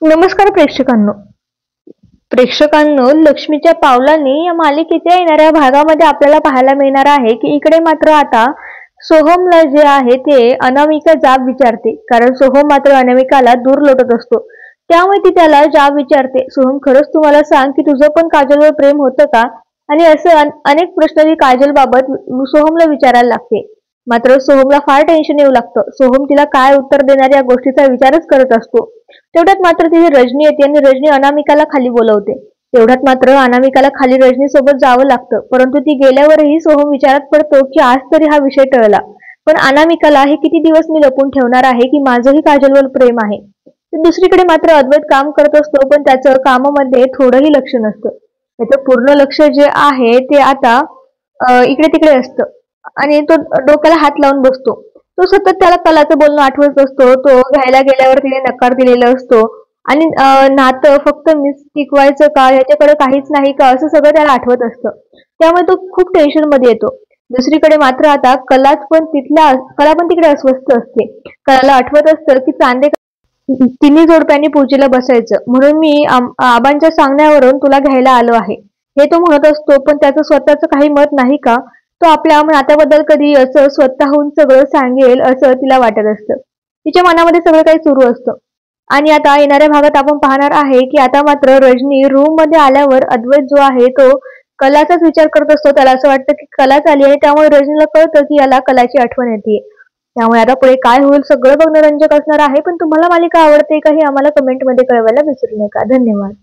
नमस्कार प्रेक्षकांनो, लक्ष्मीच्या पावलांनी या मालिकेच्या येणाऱ्या भागामध्ये आपल्याला पाहायला मिळणार आहे की इकडे मात्र आता सोहमला जे आहे ते अनामिका जाब विचारते, कारण सोहम मात्र अनामिकाला दूर लोटत असतो. त्यामुळे ती त्याला जाब विचारते, सोहम खरंच तू मला सांग की तुझं पण काजलवर प्रेम होतं का? आणि असं अनेक प्रश्न ती काजल बाबत सोहमला विचारायला लागते. मात्र सोहमला फार टेन्शन येऊ लागतं. सोहम तिला काय उत्तर देणार या गोष्टीचा विचारच करत असतो. तेवढ्यात मात्र तिथे रजनी येते आणि रजनी अनामिकाला खाली बोलवते. तेवढ्यात मात्र अनामिकाला खाली रजनी सोबत जावं लागतं, परंतु ती गेल्यावरही सोहम विचारात पडतो की आज तरी हा विषय टळला. पण अनामिकाला हे किती दिवस मी लपून ठेवणार आहे की माझंही काजलवर प्रेम आहे. दुसरीकडे मात्र अद्वैत काम करत असतो, पण त्याचं कामामध्ये थोडंही लक्ष नसतं. त्याचं पूर्ण लक्ष जे आहे ते आता इकडे तिकडे असतं आणि तो डोक्याला हात लावून बसतो. तो सतत त्याला कलाचं बोलणं आठवत असतो. तो घ्यायला गेल्यावर तिने नकार दिलेला असतो आणि नातं फक्त टिकवायचं का याच्याकडे काहीच नाही का असं सगळं त्याला आठवत असतं. त्यामुळे तो खूप टेन्शन मध्ये येतो. दुसरीकडे मात्र आता कला पण तिकडे अस्वस्थ असते. कलाला आठवत असतं की तिन्ही जोडप्यांनी पूजेला बसायचं, म्हणून मी आबांच्या सांगण्यावरून तुला घ्यायला आलो आहे हे तो म्हणत असतो. पण त्याचं स्वतःचं काही मत नाही का? तो आपल्या नात्याबद्दल कधी असं स्वतःहून सगळं सांगेल असं तिला वाटत असतं. तिच्या मनामध्ये सगळं काही सुरू असतं. आणि आता येणाऱ्या भागात आपण पाहणार आहे की आता मात्र रजनी रूम मध्ये आल्यावर अद्वैत जो आहे तो कलाचाच विचार करत असतो. त्याला असं वाटतं की कलाच आली आणि त्यामुळे रजनीला कळतं की याला कलाची आठवण येते. त्यामुळे आता पुढे काय होईल सगळं बघणं रंजक असणार आहे. पण तुम्हाला मालिका आवडते का हे आम्हाला कमेंटमध्ये कळवायला विसरू नका. धन्यवाद.